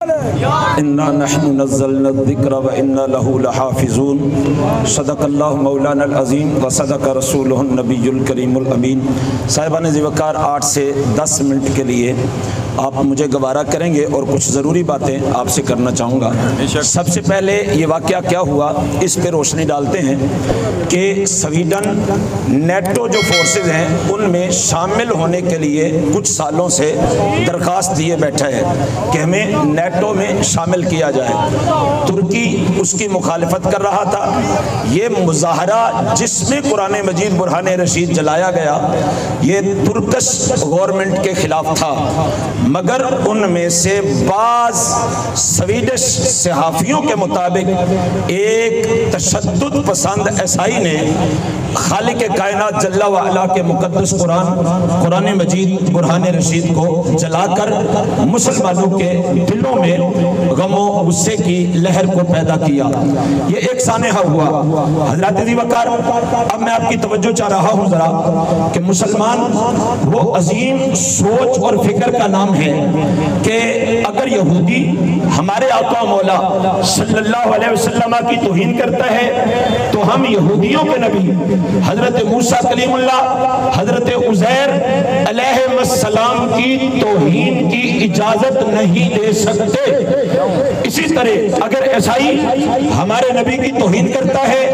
انا نحن نزلنا الذکر و انا لہ لحافظون صدق اللہ مولانا العظیم و صدق رسولہ النبی الکریم الامین۔ صاحبان ذی وقار 8 سے 10 منٹ کے لیے آپ مجھے گوارا کریں گے اور کچھ ضروری باتیں آپ سے کرنا چاہوں گا۔ سب سے پہلے یہ واقعہ کیا ہوا اس پہ روشنی ڈالتے ہیں کہ سویڈن نیٹو جو فورسز ہیں ان میں شامل ہونے کے لیے کچھ سالوں سے درخواست دیے بیٹھا ہے کہ ہمیں نیٹو میں شامل کیا جائے۔ ترکی اس کی مخالفت کر رہا تھا۔ یہ مظاہرہ جس میں قرآن مجید برہان رشید جلایا گیا یہ ترکش گورنمنٹ کے خلاف تھا، مگر ان میں سے بعض سویڈش صحافیوں کے مطابق ایک تشدد پسند عیسائی نے خالق کائنات جل وعلا کے مقدس قرآن مجید برہان رشید کو جلا کر مسلمانوں کے دلوں میں غم و غصے کی لہر کو پیدا کیا۔ یہ ایک سانحہ ہوا۔ حضرات ذی وقار، اب میں آپ کی توجہ چاہ رہا ہوں ذرا کہ مسلمان وہ عظیم سوچ اور فکر کا نام ہے کہ اگر یہودی ہمارے آقا مولا صلی اللہ علیہ وسلم کی توہین کرتا ہے تو ہم یہودیوں کے نبی حضرت موسیٰ کلیم اللہ، حضرت عزیر علیہ السلام کی توہین کی اجازت نہیں دے سکتے۔ اسی طرح اگر عیسائی ہمارے نبی کی توہین کرتا ہے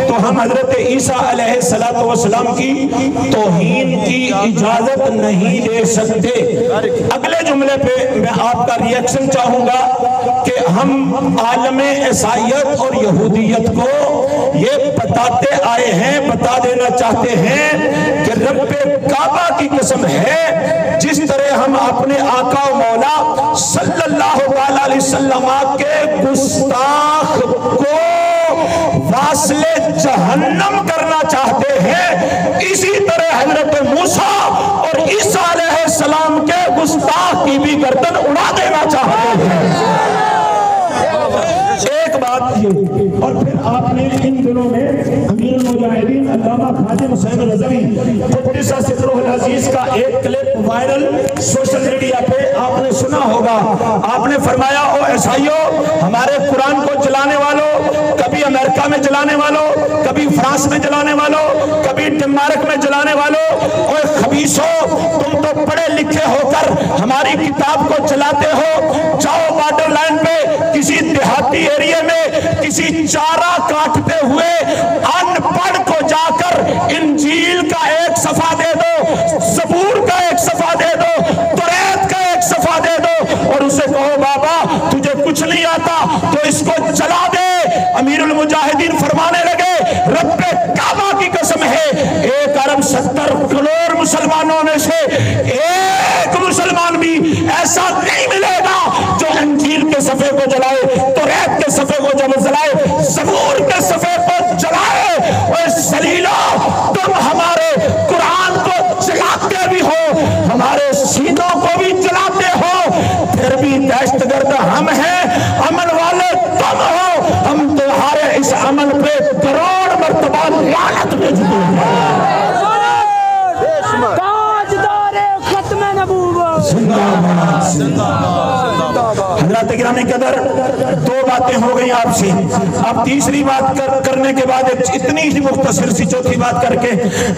تو ہم حضرت عیسیٰ علیہ السلام کی توہین کی اجازت نہیں دے سکتے۔ اگلے جملے پہ میں آپ کا ریاکشن چاہوں گا کہ ہم عالم عیسائیت اور یہودیت کو یہ بتاتے آئے ہیں، بتا دینا چاہتے ہیں کہ رب کعبہ کی قسم ہے جس طرح ہم اپنے آقا و مولا صلی اللہ علیہ وسلم کے گستاخ کو واصل جہنم کرنا چاہتے ہیں، اسی طرح حضرت موسیٰ اور عیسیٰ علیہ السلام کے گستاخ کی بھی گردن اڑا دینا چاہتے ہیں۔ ایک بات یہ، اور پھر آپ نے ان دنوں میں امیر المجاہدین علامہ خادم حسین رضوی قدس سرہ العزیز کا ایک کلپ وائرل سوشل میڈیا پہ آپ نے سنا ہوگا۔ آپ نے فرمایا او عیسائیوں، ہمارے قرآن کو جلانے والوں، کبھی امریکہ میں جلانے والوں، کبھی فرانس میں جلانے والوں، کبھی ڈنمارک میں جلانے والوں، اوہ خبیثوں، تم تو پڑھے لکھے ہو کر ہماری کتاب کو جلاتے ہو۔ جاؤ بارڈر لائن پہ کسی دیہاتی ایریے میں کسی چارہ کاٹتے ہوئے ان پڑھ کو جا کر انجیل کا ایک صفحہ دے دو، زبور کا ایک صفحہ دے دو، توریت کا ایک صفحہ دے دو اور اسے کہو بابا تجھے کچھ نہیں آتا تو اس کو جلا دے۔ امیر المجاہدین فرمانے لگے رب کعبہ کی قسم ہے 1.70 کروڑ مسلمانوں میں سے ایک مسلمان بھی ایسا نہیں ملے گا جو انجیل کے صفحے کو جلائے، توریت کے صفحے کو جلائے، زبور کے صفحے کو جلائے۔ اور ذلیلو، تم ہمارے قرآن کو جلاتے بھی ہو، ہمارے سینوں کو بھی جلاتے ہو، پھر بھی دہشت گرد ہم ہیں، امن والے تم ہو۔ ہم تمہارے اس عمل پہ کروڑ مرتبہ لعنت بھیجتے ہیں۔ حضرات گرامی قدر، 2 باتیں ہو گئی آپ سے۔ اب تیسری بات کرنے کے بعد اتنی ہی مختصر سی چوتھی بات کر کے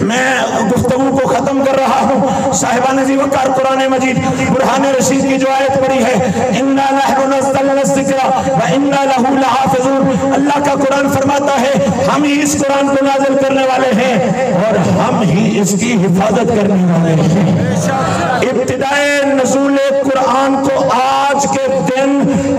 میں گفتگو کو ختم کر رہا ہوں۔ صاحبان ذی وقار، قرآن مجید برہان رشید کی جو آیت پڑھی ہے اِنَّا نَحْنُ نَزَّلْنَا الذِّکْرَ وَإِنَّا لَهُ لَحَافِظُونَ، اللہ کا قرآن فرماتا ہے ہم ہی اس قرآن کو نازل کرنے والے ہیں اور ہم ہی اس کی حفاظت کرنے والے ہیں۔ ابتدائے نزول قرآن کو آج کے دن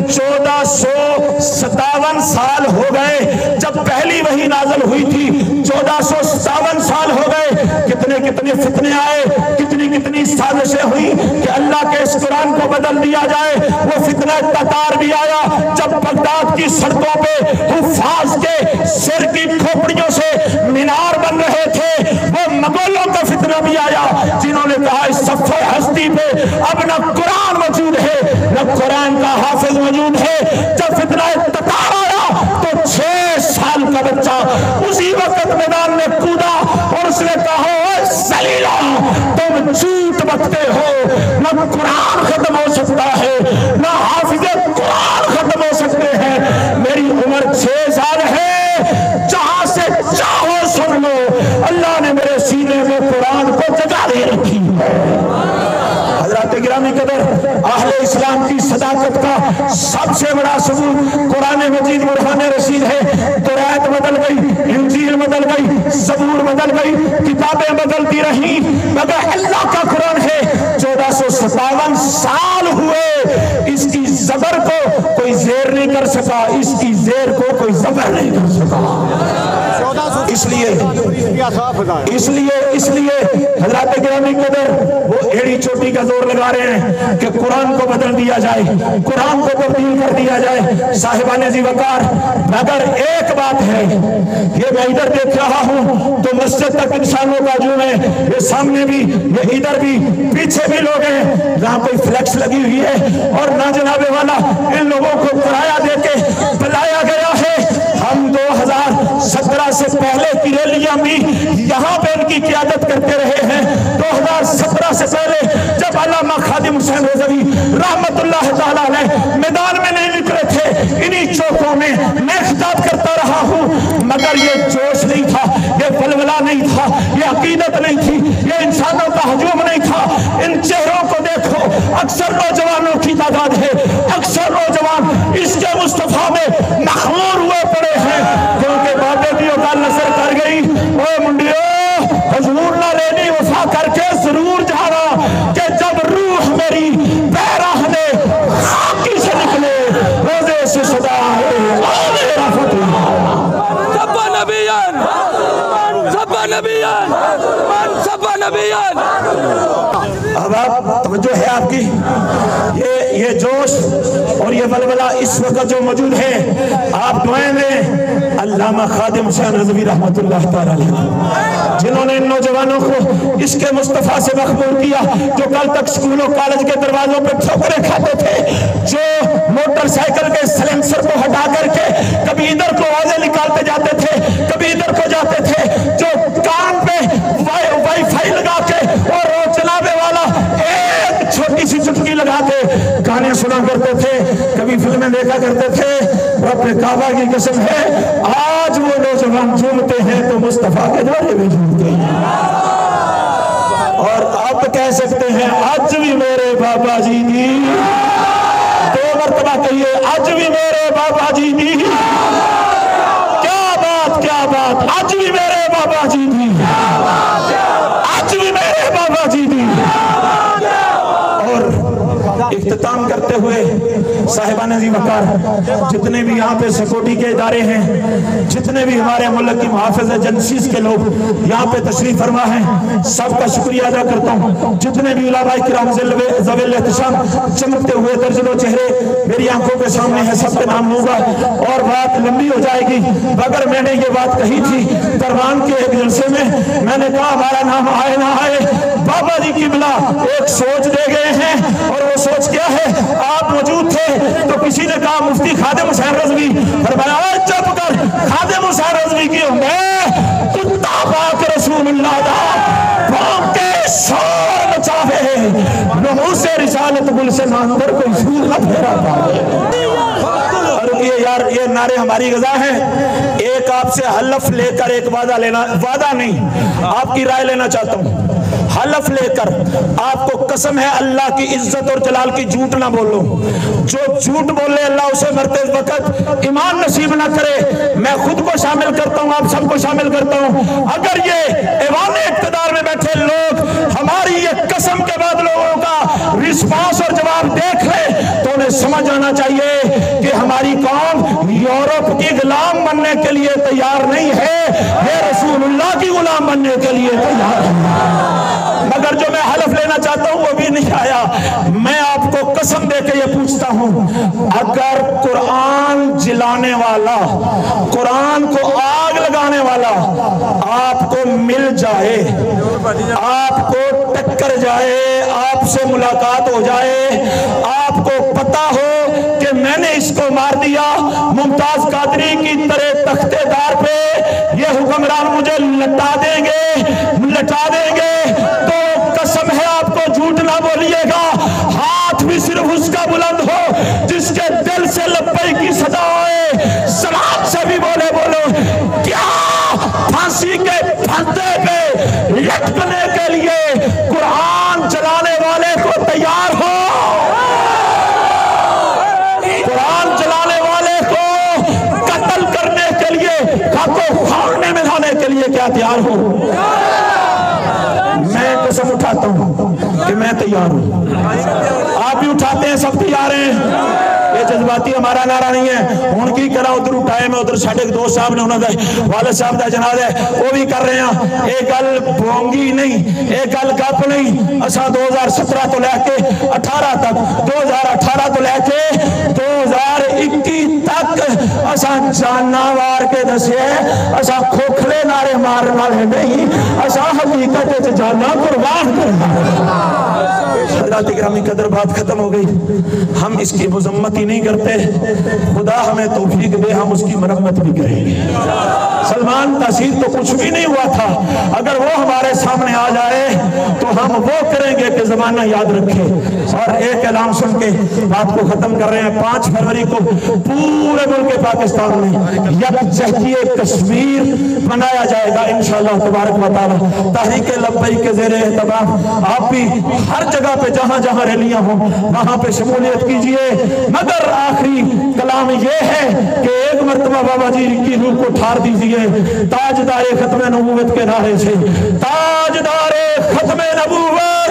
1457 سال ہو گئے۔ جب پہلی وحی نازل ہوئی تھی 1457 سال ہو گئے۔ کتنے فتنے آئے، کتنی سازشیں ہوئی کہ اللہ کے اس قرآن کو بدل دیا جائے۔ وہ فتنہ تتار بھی آیا جب بغداد کی سڑکوں پہ حفاظ کے سر کی کھوپڑیوں سے مینار بن رہے تھے۔ وہ مغولوں کا فتنہ بھی آیا جنہوں نے کہا اس صفحہ ہستی پہ اب نہ قرآن موجود ہے نہ قرآن کا حافظ موجود ہے۔ جب فتنہ تتار آیا تو 6 سال کا بچہ اسی وقت میدان میں کودا اور اس نے کہا ذلیلو، تم جھوٹ بکتے ہو، نہ قرآن ختم ہو سکتا ہے نہ حافظ قرآن صداقت کا سب سے بڑا ثبوت قرآن مجید برہان رشید ہے۔ تورات بدل گئی، انجیل بدل گئی، زبور بدل گئی، کتابیں بدلتی رہی، مگر اللہ کا قرآن ہے 1457 سال ہوئے، اس کی زبر کو کوئی زیر نہیں کر سکا، اس کی زیر کو کوئی زبر نہیں کر سکا۔ اس لیے حضرات گرامی قدر وہ ایڑی چوٹی کا زور لگا رہے ہیں کہ قرآن کو بدل دیا جائے، قرآن کو تبدیل کر دیا جائے۔ صاحبان ذی وقار، مگر ایک بات ہے، یہ میں ادھر دیکھ رہا ہوں تو مسجد تک انسانوں کا ہجوم ہے، یہ سامنے بھی، یہ ادھر بھی، پیچھے بھی لوگ ہیں جہاں کوئی فلیکس لگی ہوئی ہے اور نہ جناب والا ان لوگوں کو کرایہ دے کے بلایا گیا ہے۔ ہم 2017 سے پہلے کی ریلیاں بھی یہاں پہ ان کی قیادت کرتے رہے ہیں۔ 2017 سے پہلے جب علامہ خادم حسین رضوی رحمت اللہ تعالیٰ علیہ میدان میں نہیں نکلے تھے، انہی چوکوں میں میں خطاب کرتا رہا ہوں، مگر یہ جوش نہیں تھا، یہ ولولہ نہیں تھا، یہ عقیدت نہیں تھی، یہ انسانوں کا ہجوم نہیں تھا۔ ان چہروں کو دیکھو، اکثر نوجوانوں کی تعداد ہے، اکثر نوجوان اس کے مصطفیٰ میں مخمور ہوئے پڑے ہیں، کیونکہ بابیوں کا نظر کر گئی۔ اوہ منڈیو، حضور نہ لینی وفا کر کے ضرور جانا کہ جب روح میری بیراہ نے خاکی سے نکلے، روزے سے صدا ہے آنے رفت سبا نبیان، سبا نبیان، سبا نبیان۔ اب آپ توجہ ہے آپ کی، یہ جوش اور یہ ولولہ اس وقت جو موجود ہے، آپ دعائیں دیں علامہ خادم حسین رضوی رحمت اللہ تعالیٰ علیہ، جنہوں نے ان نوجوانوں کو اس کے مصطفیٰ سے مخبور کیا، جو کل تک سکولوں کالج کے دروازوں پہ ٹھوکریں کھاتے تھے، جو موٹر سائیکل کے سلنسر کو ہٹا کر کے کبھی ادھر کو آوازیں نکالتے جاتے تھے، کبھی ادھر کو جاتے تھے، جو کان پہ وائی فائی لگا کے اور چلاوے والا ایک چھوٹی سی چٹکی لگا کے گانے سنا کرتے تھے، کبھی فلمیں دیکھا کرتے تھے، رب کعبہ کی قسم ہے آج وہ نوجوان جھومتے ہیں تو مصطفیٰ کے دورے میں جھومتے ہیں، اور آپ کہہ سکتے ہیں آج بھی میرے بابا جی دی، 2 مرتبہ کہیے آج بھی میرے بابا جی دی، کیا بات، آج بھی میرے بابا جی دی، آج بھی میرے بابا جی دی۔ اور اختتام کرتے ہوئے صاحبان ذی وقار، جتنے بھی یہاں پہ سیکورٹی کے ادارے ہیں، جتنے بھی ہمارے ملک کی محافظ ایجنسیز کے لوگ یہاں پہ تشریف فرما ہیں، سب کا شکریہ ادا کرتا ہوں۔ جتنے بھی علماء کرام ذوی الاحتشام چمکتے ہوئے درجنوں چہرے میری آنکھوں کے سامنے ہیں، سب کے نام لوں گا اور بات لمبی ہو جائے گی، مگر میں نے یہ بات کہی تھی دربان کے ایک جلسے میں نے کہا ہمارا نام آئے نہ آئے، بابا جی قبلہ ایک سوچ دے گئے ہیں، اور وہ سوچ کیا ہے؟ آپ موجود تھے تو کسی نے کہا مفتی خادم حسین رضوی، فرمایا چپ کر، خادم حسین رضوی کی ہوں گے کتا پاک رسول اللہ دا بھونک کے شور مچاوے، نحوس رسالت گل سے ناندر کوئی سور نہ پھیرا پائے۔ اور یہ نعرے ہماری غذا ہیں۔ ایک آپ سے حلف لے کر ایک وعدہ لینا، وعدہ نہیں، آپ کی رائے لینا چاہتا ہوں، حلف لے کر آپ کو قسم ہے اللہ کی عزت اور جلال کی، جھوٹ نہ بولو، جو جھوٹ بولے اللہ اسے مرتے وقت ایمان نصیب نہ کرے۔ میں خود کو شامل کرتا ہوں، آپ سب کو شامل کرتا ہوں، اگر یہ ایوان اقتدار میں بیٹھے لوگ ہماری یہ قسم کے بعد لوگوں کا رسپانس اور جواب دیکھ لے تو انہیں سمجھ آنا چاہیے کہ ہماری قوم یورپ کی غلام بننے کے لیے تیار نہیں ہے، یہ رسول اللہ کی غلام بننے کے لیے تیار ہے۔ مگر جو میں حلف لینا چاہتا ہوں وہ بھی نہیں آیا، میں آپ کو قسم دے کے یہ پوچھتا ہوں، اگر قرآن جلانے والا، قرآن کو آگ لگانے والا آپ کو مل جائے، آپ کو ٹکر جائے، آپ سے ملاقات ہو جائے، آپ کو پتا ہو کہ میں نے اس کو مار دیا، ممتاز قادری کی طرح تختے دار پہ یہ حکمران مجھے لٹا دیں گے تو قسم ہے آپ کو جھوٹ نہ بولیے گا، ہاتھ بھی صرف اس کا بلند ہو جس کے دل سے لبیک کی صدا آئے، زبان سے بھی بولو کیا پھانسی کے پھندے پہ لٹکنے کے لیے قرآن چلانے والے کو تیار ہو؟ کیا تیار ہو؟ میں قسم اٹھاتا ہوں کہ میں تیار ہوں. آپ بھی اٹھاتے ہیں؟ سب تیار ہیں؟ یہ جذباتی ہمارا نعرہ نہیں ہے. ہن کی کرا ادھر اٹھائے میں ادھر ساڈے دوست صاحب نے انہوں نے والد صاحب دا جنازہ ہے وہ بھی کر رہے ہیں. یہ گل بونگی نہیں, یہ گل گپ نہیں. اساں 2017 تو لے کے 18 تک 2018 تو لے کے 2021 تک اساں جانا وار کے دسے, اساں کھوکھلے نعرے مارن والے نہیں, اساں حقیقت وچ جانا قربان کرنا. حضرات گرامی قدر بات ختم ہو گئی. ہم اس کی مذمت ہی نہیں کرتے, خدا ہمیں توفیق دے ہم اس کی مرمت بھی کریں گے. سلمان تحصیل تو کچھ بھی نہیں ہوا تھا, اگر وہ ہمارے سامنے آ جائے تو ہم وہ کریں گے کہ زمانہ یاد رکھے. اور ایک اعلان سن کے بات کو ختم کر رہے ہیں. 5 فروری کو پورے ملک پاکستان میں یکجہتی کشمیر منایا جائے گا انشاءاللہ تبارک و تعالی. تحریک لبیک کے زیر اہتمام آپ بھی ہر جگہ پہ جہاں جہاں ریلیاں ہوں وہاں پہ شمولیت کیجئے. مگر آخری کلام یہ ہے کہ ایک مرتبہ بابا جی کی روح کو ٹھار دیجئے تاجدار ختم نبوت کے نعرے سے. تاجدار ختم نبوت